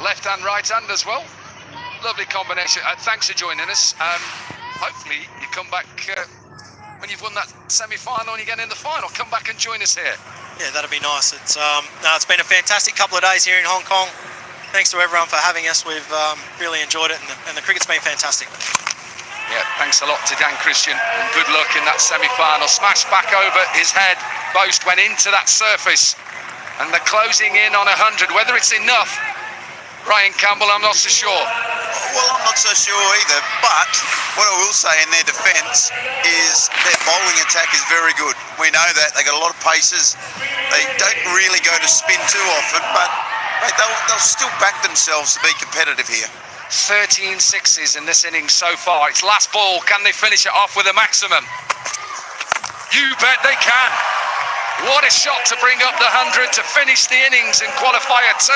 Left hand, right hand as well. Lovely combination. Thanks for joining us. Hopefully you come back when you've won that semi-final and you get in the final. Come back and join us here. Yeah, that'd be nice. It's been a fantastic couple of days here in Hong Kong. Thanks to everyone for having us. We've really enjoyed it, and the cricket's been fantastic. Yeah, thanks a lot to Dan Christian, and good luck in that semi-final. Smashed back over his head. Boast went into that surface, and they're closing in on 100. Whether it's enough, Ryan Campbell, I'm not so sure. Well, I'm not so sure either, but what I will say in their defence is their bowling attack is very good. We know that. They got a lot of paces. They don't really go to spin too often, but mate, they'll still back themselves to be competitive here. 13 sixes in this innings so far. It's last ball. Can they finish it off with a maximum? You bet they can. What a shot to bring up the 100 to finish the innings in qualifier 2.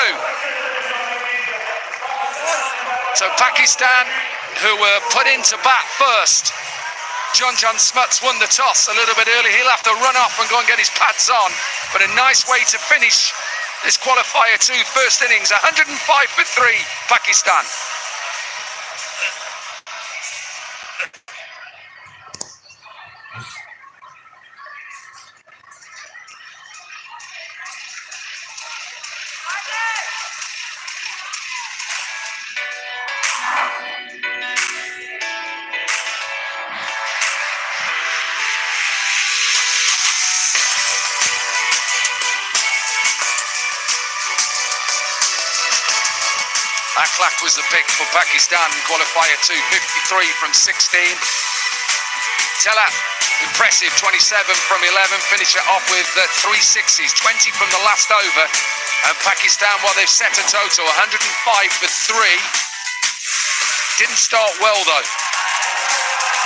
So Pakistan, who were put into bat first, John Smuts won the toss a little bit early. He'll have to run off and go and get his pads on. But a nice way to finish this qualifier 2 first innings. 105 for 3, Pakistan. Akhlaq was the pick for Pakistan in qualifier 2, 53 from 16. Tella, impressive, 27 from 11, finish it off with 3 sixes, 20 from the last over. And Pakistan, well, they've set a total, 105 for 3. Didn't start well, though.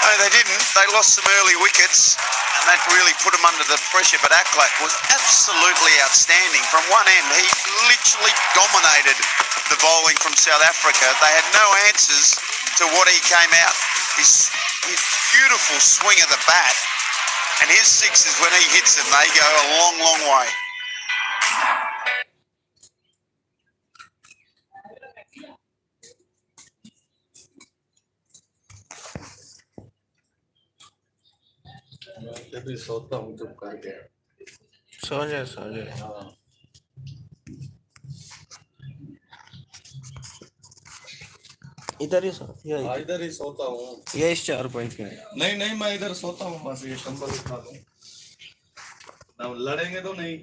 No, they didn't. They lost some early wickets, and that really put them under the pressure. But Akhlaq was absolutely outstanding. From one end, he literally dominated the bowling from South Africa. They had no answers to what he came out. His beautiful swing of the bat, and his sixes, when he hits them, they go a long, long way. भी सोता हूँ चुप करके सो जाए हाँ इधर ही सो इधर ही सोता हूँ ये इस 4 पॉइंट पे नहीं मैं इधर सोता हूँ बस ये कंबल उठा दूँ ना लड़ेंगे तो नहीं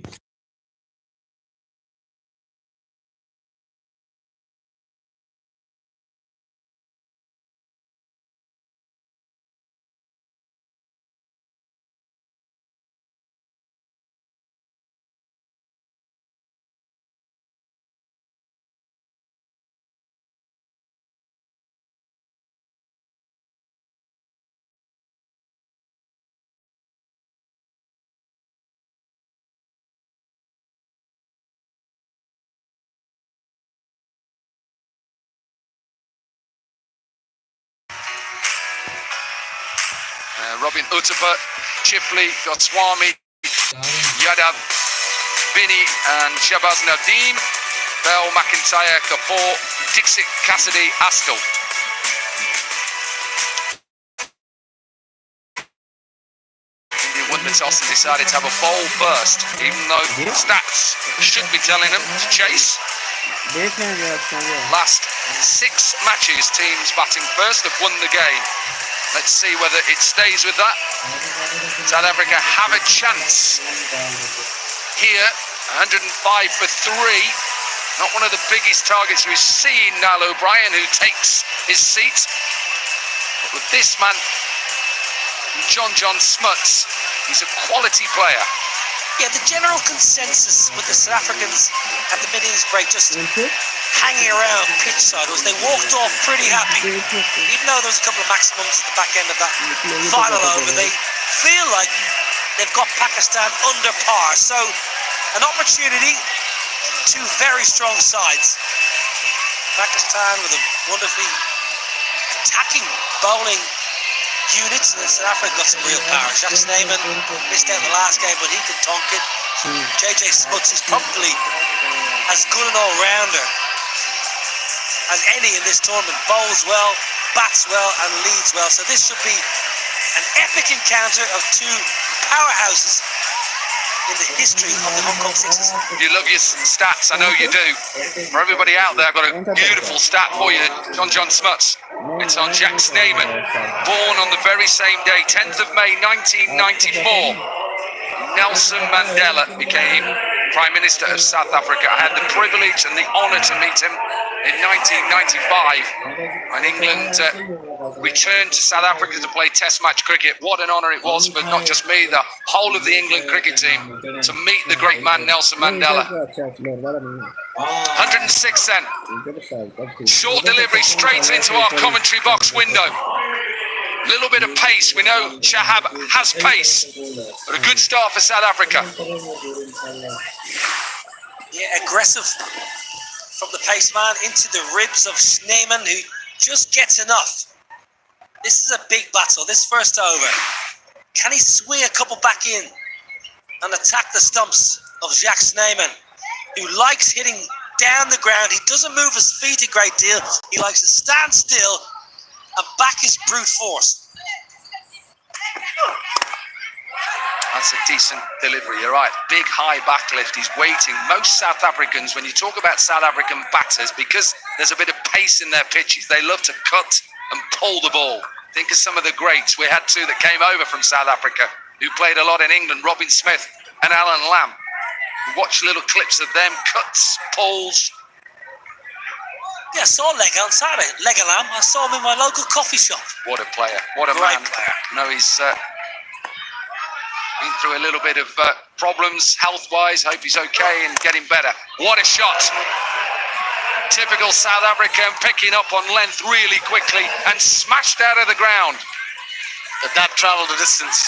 Robin Uttapa, Chipley, Goswami, Yadav, Binny and Shabazz Nadeem, Bell, McIntyre, Kapoor, Dixit, Cassidy, Askell. India won the toss and decided to have a bowl first, even though stats should be telling them to chase. Last 6 matches, teams batting first have won the game. Let's see whether it stays with that. South Africa have a chance here. 105 for 3. Not one of the biggest targets we've seen. Niall O'Brien, who takes his seat. But with this man, John Smuts, he's a quality player. Yeah, the general consensus with the South Africans at the mid-innings break, just hanging around pitch side, was they walked off pretty happy. Even though there was a couple of maximums at the back end of that final over, they feel like they've got Pakistan under par. So an opportunity, 2 very strong sides. Pakistan with a wonderfully attacking bowling units, and South Africa got some real power. Jack Snyman missed out the last game, but he could tonk it. JJ Smuts is probably as good an all-rounder as any in this tournament. Bowls well, bats well, and leads well. So this should be an epic encounter of two powerhouses in the history of the Hong Kong Sixers. You love your stats, I know you do. For everybody out there, I've got a beautiful stat for you, John Smuts. It's on Jack Snyman, born on the very same day, 10th of May 1994. Nelson Mandela became Prime Minister of South Africa. I had the privilege and the honour to meet him in 1995 when England returned to South Africa to play Test match cricket. What an honour it was for not just me, the whole of the England cricket team, to meet the great man Nelson Mandela. 106 then. Short delivery straight into our commentary box window. A little bit of pace. We know Shahab has pace, but a good start for South Africa. Yeah, aggressive from the pace man into the ribs of Snyman, who just gets enough. This is a big battle, this first over. Can he swing a couple back in and attack the stumps of Jack Snyman, who likes hitting down the ground? He doesn't move his feet a great deal. He likes to stand still and back his brute force. That's a decent delivery, you're right. Big high backlift, he's waiting. Most South Africans, when you talk about South African batters, because there's a bit of pace in their pitches, they love to cut and pull the ball. Think of some of the greats. We had two that came over from South Africa who played a lot in England, Robin Smith and Alan Lamb. Watch little clips of them, cuts, pulls. Yeah, I saw Leg on Saturday. Leg Lamb. I saw him in my local coffee shop. What a player, what a Great man. player. No, he's been through a little bit of problems health-wise. Hope he's okay and getting better. What a shot. Typical South African, picking up on length really quickly and smashed out of the ground. But that travelled a distance.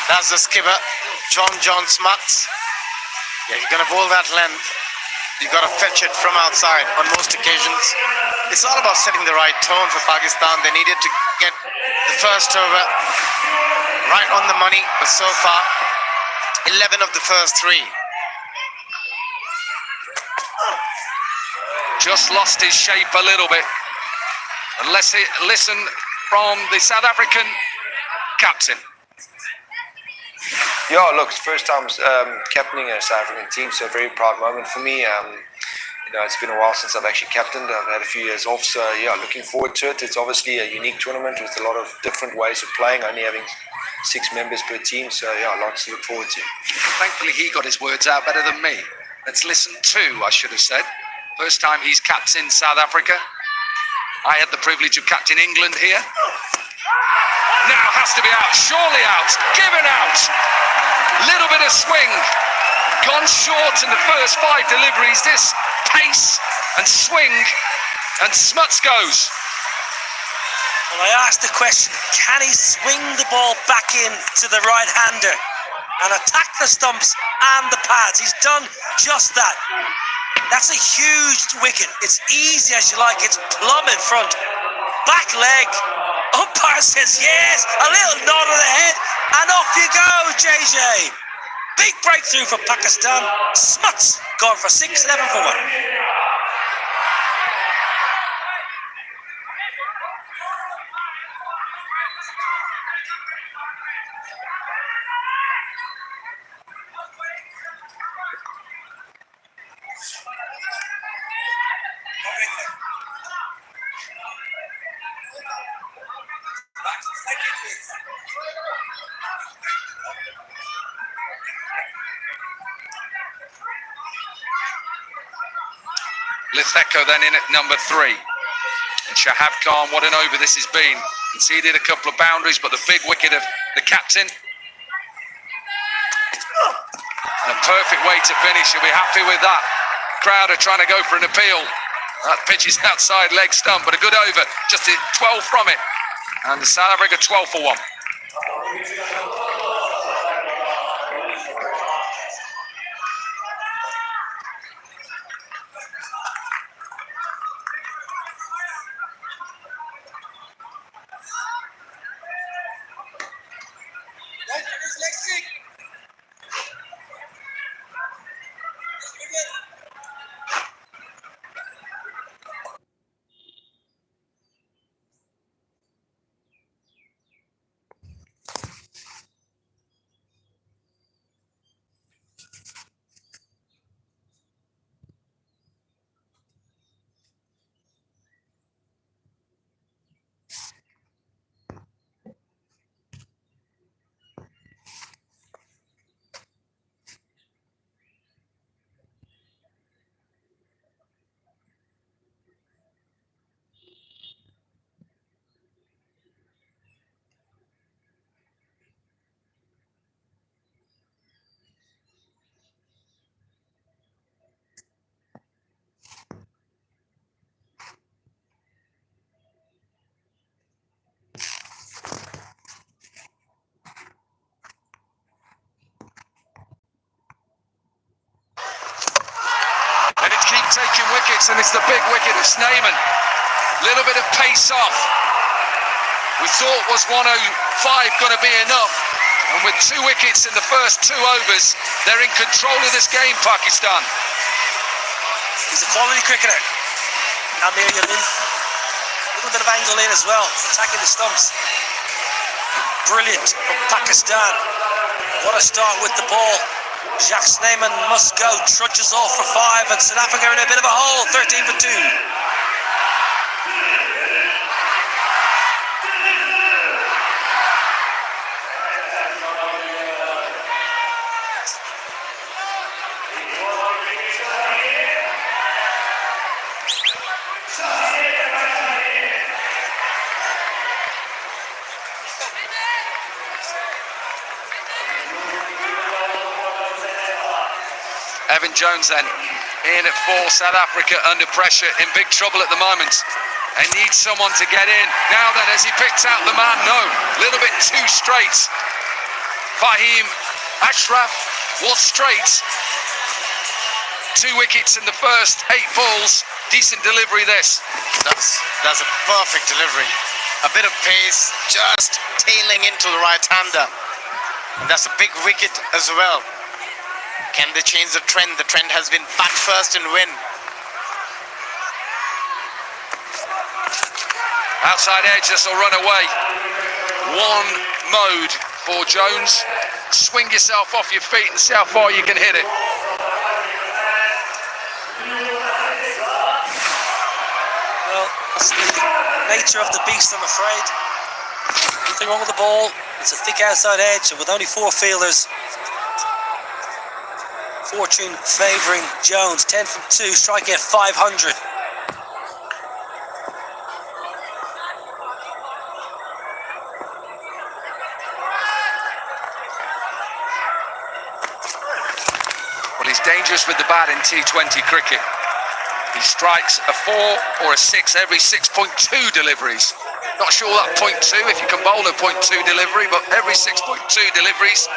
That's the skipper, John Smuts. Yeah, you're going to bowl that length. You've got to fetch it from outside on most occasions. It's all about setting the right tone for Pakistan. They needed to get the first over right on the money, but so far, 11 of the first 3. Just lost his shape a little bit. And let's listen from the South African captain. Yeah, look, it's first time captaining a South African team, so a very proud moment for me. It's been a while since I've actually captained. I've had a few years off, so yeah, looking forward to it. It's obviously a unique tournament with a lot of different ways of playing, only having 6 members per team, so yeah, lots to look forward to. Thankfully, he got his words out better than me. Let's listen to, I should have said. First time he's captained South Africa. I had the privilege of captaining England here. Now has to be out, surely out, given out. Little bit of swing. Gone short in the first 5 deliveries. This pace and swing, and Smuts goes. Well, I asked the question, can he swing the ball back in to the right-hander and attack the stumps and the pads? He's done just that. That's a huge wicket. It's easy as you like. It's plumb in front. Back leg. Umpire says yes. A little nod of the head. And off you go, JJ. Big breakthrough for Pakistan. Smuts gone for 6, 11 for 1. Litheko then in at number 3. And Shahab Khan, what an over this has been. Conceded a couple of boundaries, but the big wicket of the captain. And a perfect way to finish. He'll be happy with that. Crowd are trying to go for an appeal. That pitch is outside leg stump, but a good over. Just 12 from it. And South Africa 12 for 1. taking wickets, and it's the big wicket of Sneyman. Little bit of pace off. We thought was 105 going to be enough, and with 2 wickets in the first 2 overs, they're in control of this game, Pakistan. He's a quality cricketer. Amir Yamin, a little bit of angle in as well, attacking the stumps. Brilliant from Pakistan. What a start with the ball. Jacques Sneyman must go, trudges off for 5, and South Africa in a bit of a hole, 13 for 2. Evan Jones then in at 4. South Africa under pressure, in big trouble at the moment. They need someone to get in. Now then, as he picks out the man, no, a little bit too straight. Fahim Ashraf was straight. 2 wickets in the first 8 balls. Decent delivery this. That's a perfect delivery. A bit of pace, just tailing into the right-hander. And that's a big wicket as well. Can they change the trend? The trend has been bat first and win. Outside edge, this will run away. 1 mode for Jones. Swing yourself off your feet and see how far you can hit it. Well, that's the nature of the beast, I'm afraid. Nothing wrong with the ball. It's a thick outside edge, and with only 4 fielders, fortune favouring Jones. 10 from 2, striking at 500. Well, he's dangerous with the bat in T20 cricket. He strikes a 4 or a 6 every 6.2 deliveries. Not sure that 0.2, if you can bowl a 0.2 delivery, but every 6.2 deliveries,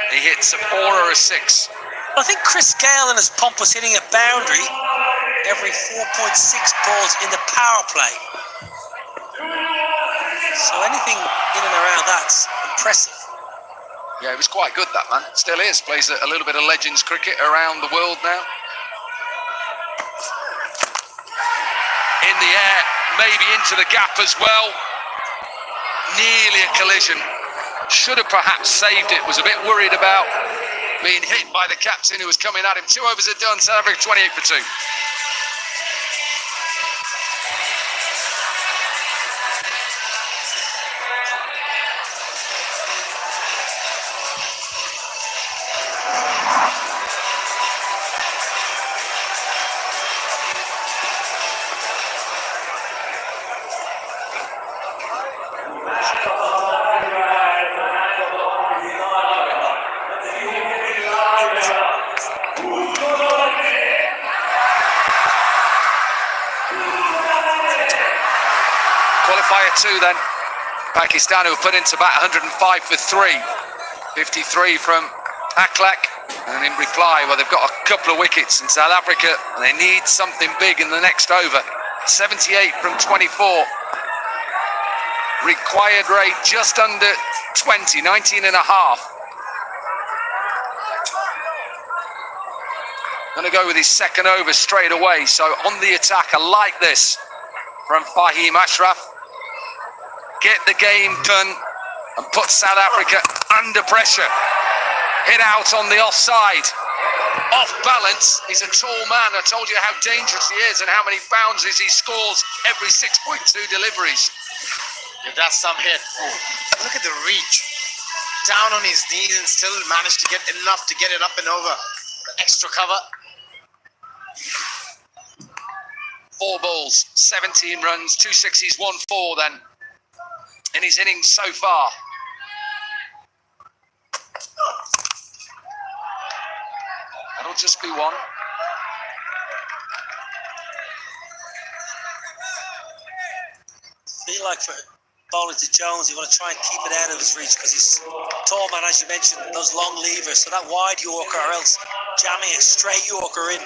he hits a 4 or a 6. I think Chris Gale in his pump was hitting a boundary every 4.6 balls in the power play. So anything in and around that's impressive. Yeah, he was quite good, that man. Still is. Plays a little bit of Legends cricket around the world now. In the air, maybe into the gap as well. Nearly a collision. Should have perhaps saved it. Was a bit worried about being hit by the captain who was coming at him. 2 overs are done. South Africa 28 for 2. Qualifier 2 then. Pakistan who were put into bat 105 for 3. 53 from Aklak. And in reply, well, they've got a couple of wickets in South Africa and they need something big in the next over. 78 from 24. Required rate just under 20, 19 and a half. Going to go with his second over straight away. So on the attack, I like this from Fahim Ashraf. Get the game done and put South Africa under pressure. Hit out on the offside. Off balance. He's a tall man. I told you how dangerous he is and how many boundaries he scores every 6.2 deliveries. Yeah, that's some hit. Look at the reach. Down on his knees and still managed to get enough to get it up and over. Extra cover. 4 balls, 17 runs, 2 sixes, 1 4 then in his innings so far. That'll just be 1. Feel like for bowling to Jones, you want to try and keep it out of his reach because he's tall man, as you mentioned, those long levers. So that wide Yorker or else jamming a straight Yorker in.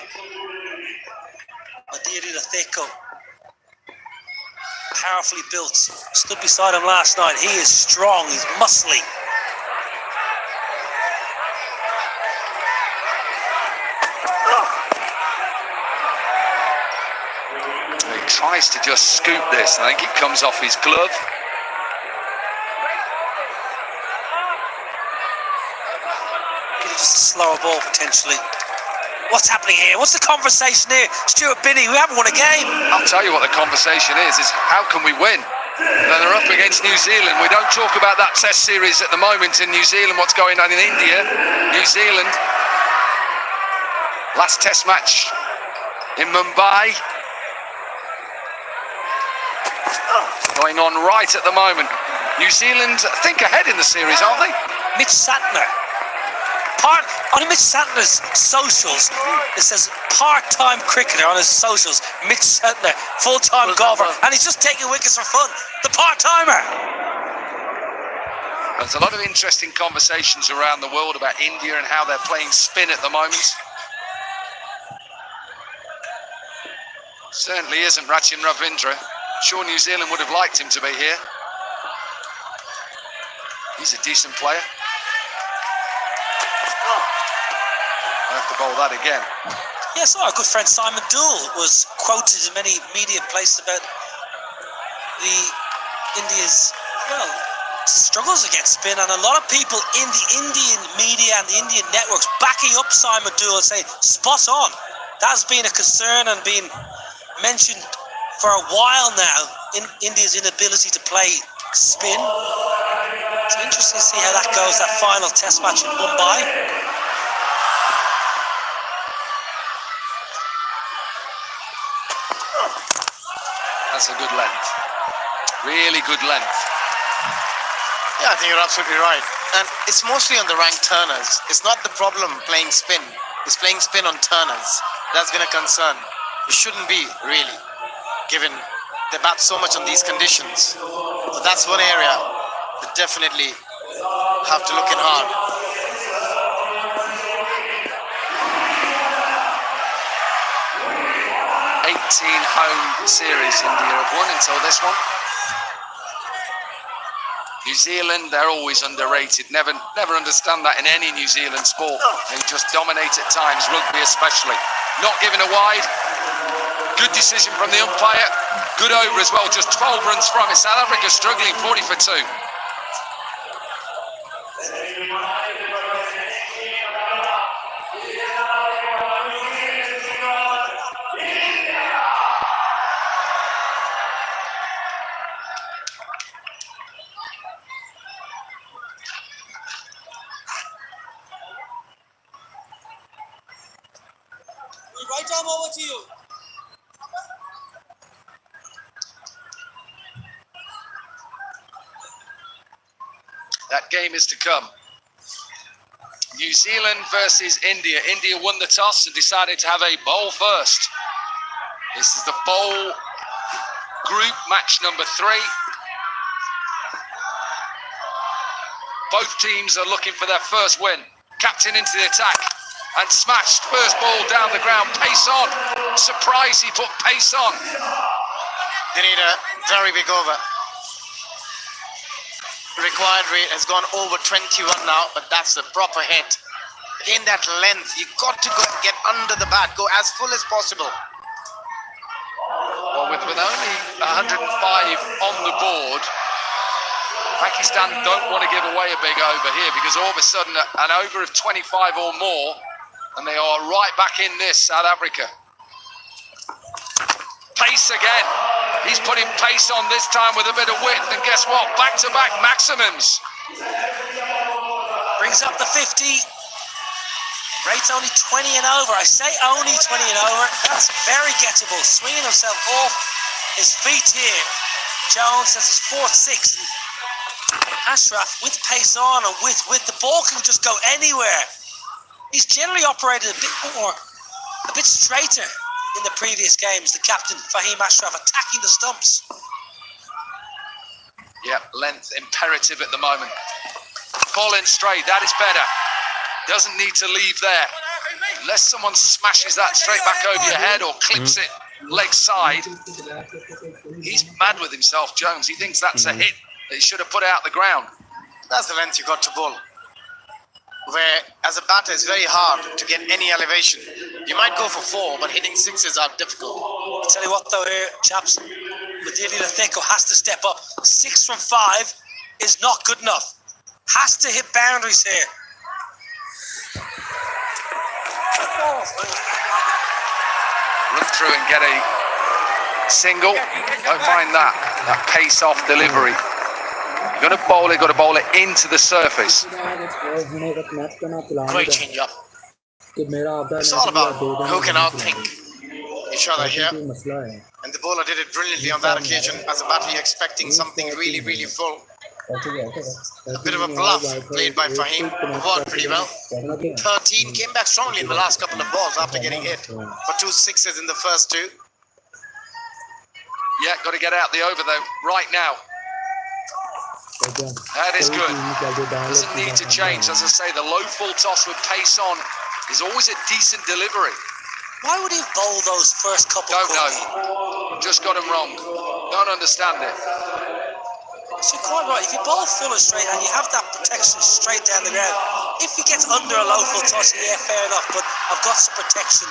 Theko. Powerfully built. Stood beside him last night. He is strong. He's muscly. He tries to just scoop this. I think it comes off his glove. Just a slower ball potentially. What's happening here? What's the conversation here? Stuart Binney, we haven't won a game. I'll tell you what the conversation is how can we win? They're up against New Zealand. We don't talk about that test series at the moment in New Zealand, what's going on in India. New Zealand, last test match in Mumbai. Going on right at the moment. New Zealand, I think, ahead in the series, aren't they? Mitch Santner. On Mitch Santner's socials, it says part-time cricketer on his socials. Mitch Santner, full-time golfer, and he's just taking wickets for fun. The part-timer. There's a lot of interesting conversations around the world about India and how they're playing spin at the moment. Certainly isn't Rachin Ravindra. Sure, New Zealand would have liked him to be here. He's a decent player. I have to bowl that again. Yes, our good friend Simon Dool was quoted in many media places about the India's, struggles against spin, and a lot of people in the Indian media and the Indian networks backing up Simon Dool and saying, spot on. That's been a concern and been mentioned for a while now, in India's inability to play spin. It's interesting to see how that goes, that final test match in Mumbai. That's a good length. Really good length. Yeah, I think you're absolutely right. And it's mostly on the ranked turners. It's not the problem playing spin. It's playing spin on turners. That's been a concern. It shouldn't be, really, given they bat so much on these conditions. So that's one area that definitely have to look in hard. 18 home series India have won until this one. New Zealand, they're always underrated. Never understand that in any New Zealand sport. They just dominate at times, rugby especially. Not giving a wide. Good decision from the umpire. Good over as well, just 12 runs from it. South Africa struggling, 40 for 2. Right arm over to you. That game is to come. New Zealand versus India. India won the toss and decided to have a bowl first. This is the bowl group match number 3. Both teams are looking for their first win. Captain into the attack and smashed. First ball down the ground. Pace on. Surprise, he put pace on. They need a very big over. Required rate has gone over 21 now, but that's a proper hit. In that length, you got to go get under the bat, go as full as possible. Well, with only 105 on the board, Pakistan don't want to give away a big over here, because all of a sudden an over of 25 or more, and they are right back in this, South Africa. Pace again. He's putting pace on this time with a bit of width, and guess what? Back-to-back maximums. Brings up the 50. Rate's only 20 and over. I say only 20 and over. That's very gettable. Swinging himself off his feet here. Jones, that's his 4th 6. And Ashraf with pace on and with the ball can just go anywhere. He's generally operated a bit straighter in the previous games. The captain, Fahim Ashraf, attacking the stumps. Yeah, length imperative at the moment. Falling straight, that is better. Doesn't need to leave there. Unless someone smashes that straight back over your head or clips it leg side. He's mad with himself, Jones. He thinks that's a hit that he should have put out the ground. That's the length you got to bowl. Where, as a batter, it's very hard to get any elevation. You might go for 4, but hitting 6s are difficult. I'll tell you what though here, chaps, Madili Latheko has to step up. 6 from 5 is not good enough. Has to hit boundaries here. Run through and get a single. Don't find that pace off delivery. You're going to bowl it, got to bowl it into the surface. Great change up. It's all about who can outthink each other here. And the bowler did it brilliantly on that occasion. As a batter, you're expecting something really, really full. A bit of a bluff played by Fahim, who worked pretty well. 13 came back strongly in the last couple of balls after getting hit for 2 6s in the first 2. Yeah, got to get out the over though, right now. That is good. Doesn't need to change. As I say, the low full toss with pace on is always a decent delivery. Why would he bowl those first couple? Don't know. Just got him wrong. Don't understand it. So you're quite right. If you bowl full and straight and you have that protection straight down the ground, if he gets under a low full toss, yeah, fair enough. But I've got some protection.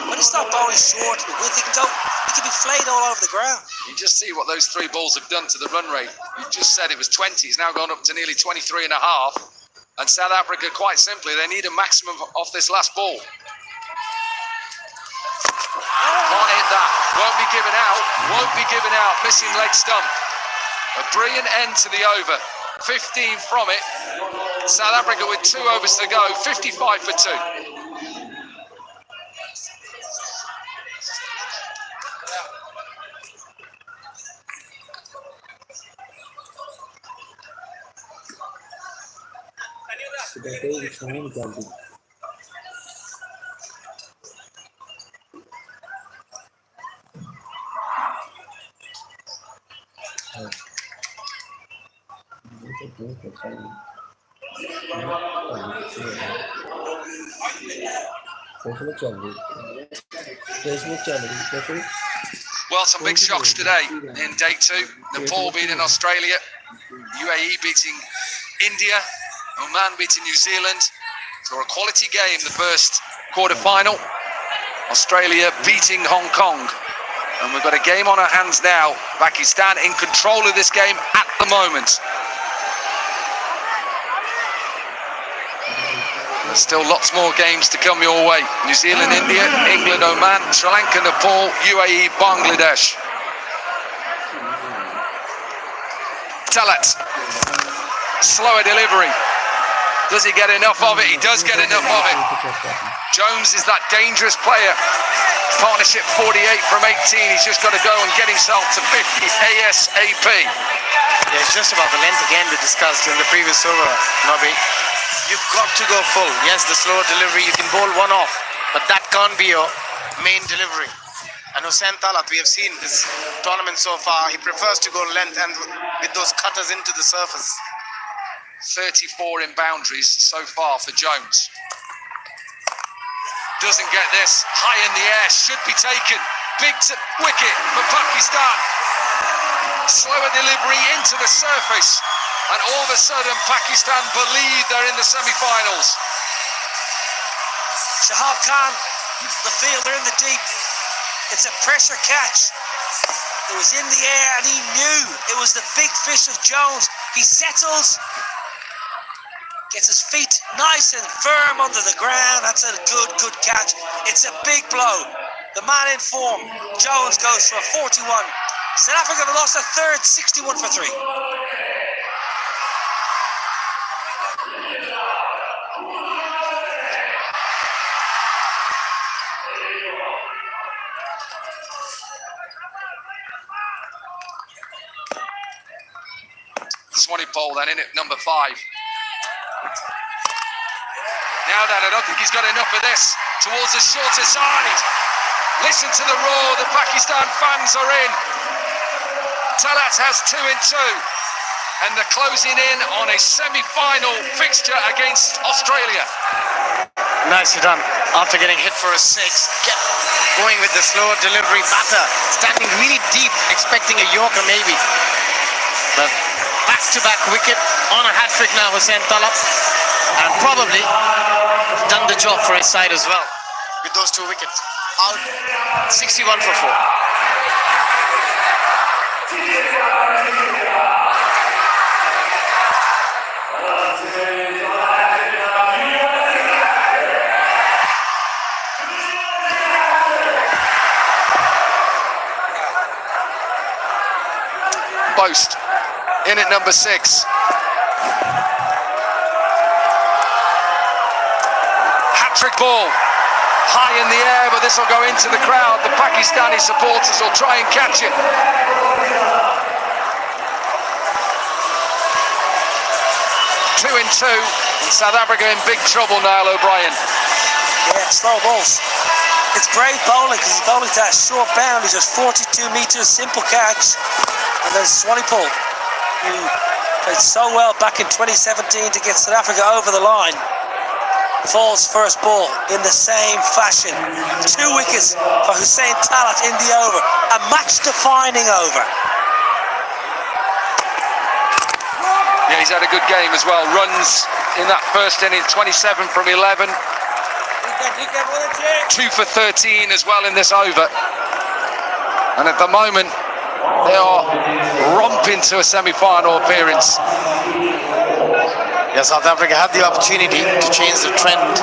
When he starts bowling short, he can be flayed all over the ground. You just see what those 3 balls have done to the run rate. You just said it was 20. It's now gone up to nearly 23 and a half. And South Africa, quite simply, they need a maximum off this last ball. Can't hit that. Won't be given out. Won't be given out. Missing leg stump. A brilliant end to the over. 15 from it. South Africa with 2 overs to go. 55 for 2. Well, some big shocks today in day 2. Nepal beating Australia, UAE beating India, Oman beating New Zealand. So a quality game, the first quarter-final. Australia beating Hong Kong. And we've got a game on our hands now. Pakistan in control of this game at the moment. There's still lots more games to come your way. New Zealand, India, England, Oman, Sri Lanka, Nepal, UAE, Bangladesh. Talat. Slower delivery. Does he get enough of it? He does get enough of it. Jones is that dangerous player. Partnership 48 from 18. He's just got to go and get himself to 50 ASAP. Yeah, it's just about the length again we discussed in the previous over, Nobby. You've got to go full. Yes, the slower delivery, you can bowl one off, but that can't be your main delivery. And Hussain Talat, we have seen this tournament so far, he prefers to go length and with those cutters into the surface. 34 in boundaries so far for Jones. Doesn't get this. High in the air, should be taken. Big wicket for Pakistan. Slower delivery into the surface. And all of a sudden, Pakistan believe they're in the semi-finals. Shahab Khan, the fielder in the deep. It's a pressure catch. It was in the air and he knew it was the big fish of Jones. He settles. Gets his feet nice and firm under the ground. That's a good catch. It's a big blow. The man in form. Jones goes for a 41. South Africa have lost a third, 61 for 3. Swanee Pole then in at number 5. Now then, I don't think he's got enough of this. Towards the shorter side. Listen to the roar. The Pakistan fans are in. Talat has 2 in 2. And they're closing in on a semi-final fixture against Australia. Nicely done. After getting hit for a 6, kept going with the slow delivery batter, standing really deep, expecting a Yorker maybe. But back-to-back wicket on a hat-trick now, Hussain Talab, and probably done the job for his side as well with those 2 wickets. Out 61 for 4. Post in at number 6. Hat-trick ball high in the air, but this will go into the crowd. The Pakistani supporters will try and catch it. 2 in 2, and South Africa in big trouble now, O'Brien. Yeah, slow balls. It's brave bowling because he's bowling to that short boundary, just 42 metres, simple catch. And then Swanepoel, who played so well back in 2017 to get South Africa over the line, falls first ball in the same fashion. 2 wickets for Hussain Talab in the over, a match-defining over. Yeah, he's had a good game as well. Runs in that first inning, 27 from 11. 2 for 13 as well in this over. And at the moment, they are romping to a semi-final appearance. Yeah, South Africa had the opportunity to change the trend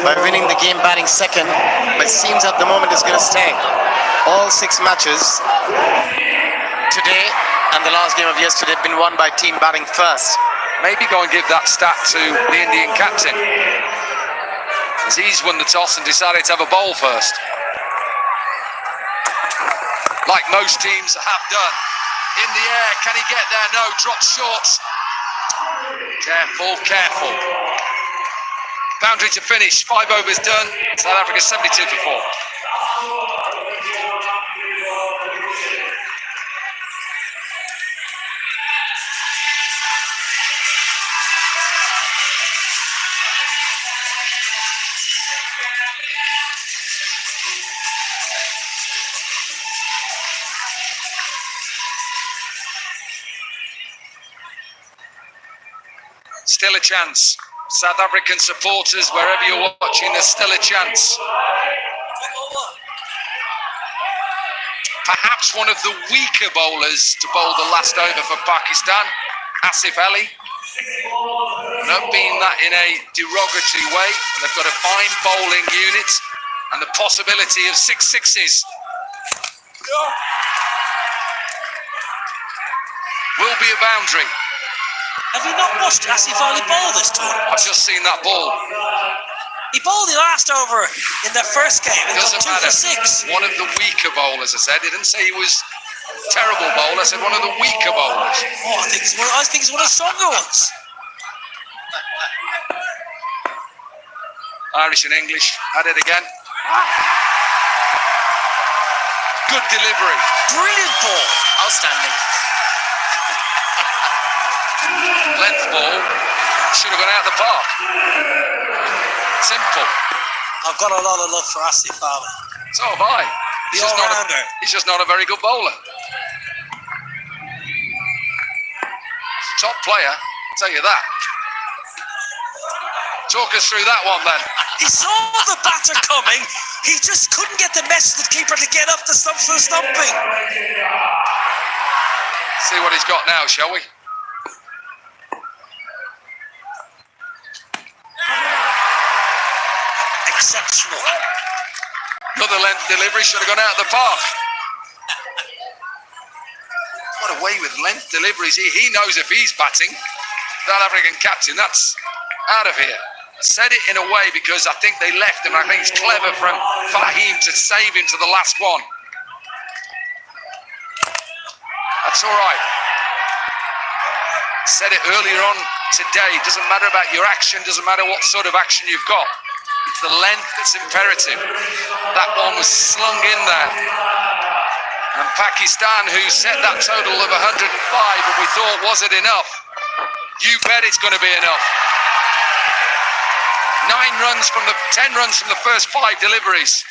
by winning the game batting second, but it seems at the moment it's going to stay. All 6 matches today and the last game of yesterday have been won by team batting first. Maybe go and give that stat to the Indian captain, as he's won the toss and decided to have a bowl first, like most teams have done. In the air, can he get there? No, drops short. Careful, careful. Boundary to finish, 5 overs done. South Africa 72 for 4. Still a chance. South African supporters, wherever you're watching, there's still a chance. Perhaps one of the weaker bowlers to bowl the last over for Pakistan, Asif Ali. Not being that in a derogatory way. And they've got a fine bowling unit and the possibility of 6 sixes. Will be a boundary. Have you not watched Asif Ali bowl this tournament? I've just seen that ball. He bowled the last over in their first game. He got Doesn't 2 matter. for 6. One of the weaker bowlers, I said. I didn't say he was a terrible bowler. I said one of the weaker bowlers. Oh, I think he's one of the stronger ones. Irish and English. At it again. Good delivery. Brilliant ball. Outstanding. Length ball. Should have gone out the park. Simple. I've got a lot of love for Asif Ali. So have I. The all-rounder. He's just not a very good bowler. Top player, I'll tell you that. Talk us through that one then. He saw the batter coming. He just couldn't get the message to the keeper to get up the stumps for the stumping. See what he's got now, shall we? Exceptional. Another length delivery, should have gone out of the park. What a way with length deliveries. He knows if he's batting. South African captain, that's out of here. I said it in a way because I think they left him. I think it's clever from Fahim to save him to the last one. That's all right. I said it earlier on today. It doesn't matter about your action, doesn't matter what sort of action you've got. It's the length that's imperative. That one was slung in there. And Pakistan, who set that total of 105, and we thought, was it enough? You bet it's going to be enough. 10 runs from the first 5 deliveries.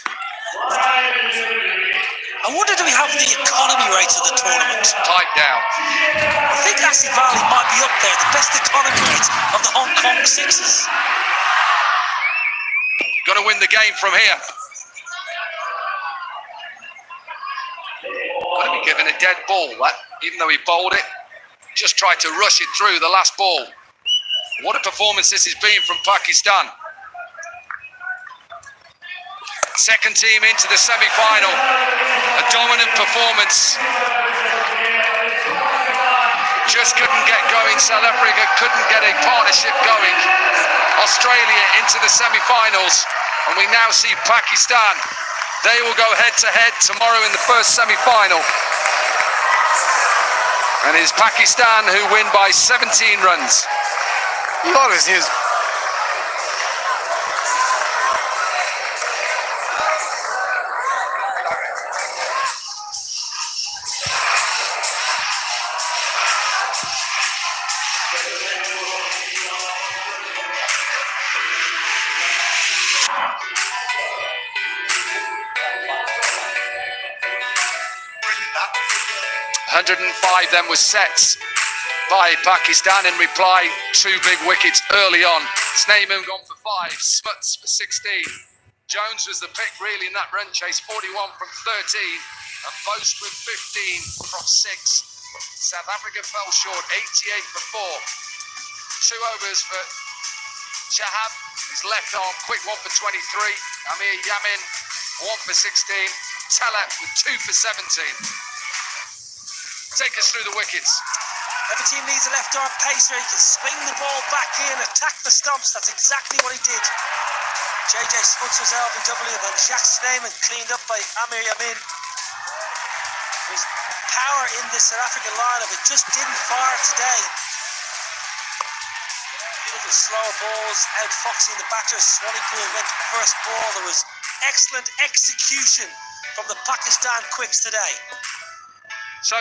I wonder, do we have the economy rate of the tournament? Tight down. I think Lassie Valley might be up there, the best economy rate of the Hong Kong Sixes. Got to win the game from here. Got to be given a dead ball, that, even though he bowled it. Just tried to rush it through the last ball. What a performance this has been from Pakistan. Second team into the semi-final. A dominant performance. Just couldn't get going. South Africa couldn't get a partnership going. Australia into the semi-finals. And we now see Pakistan. They will go head-to-head tomorrow in the first semi-final. And it is Pakistan who win by 17 runs. Glorious news. $105 then was sets by Pakistan in reply. 2 big wickets early on. Sneyman gone for 5, Smuts for 16. Jones was the pick really in that run chase, 41 from 13, and Boast with 15 from 6. South Africa fell short, 88 for 4. 2 overs for Chahab, his left arm, quick 1 for 23. Amir Yamin, 1 for 16. Talat with 2 for 17. Take us through the wickets. Every team needs a left arm pacer. He can swing the ball back in, attack the stumps. That's exactly what he did. JJ Smuts was LBW, and then Jack Sneyman cleaned up by Amir Yamin. There's power in this South African lineup. It just didn't fire today. Beautiful slow balls, outfoxing the batters. Swanepoel went first ball. There was excellent execution from the Pakistan quicks today. So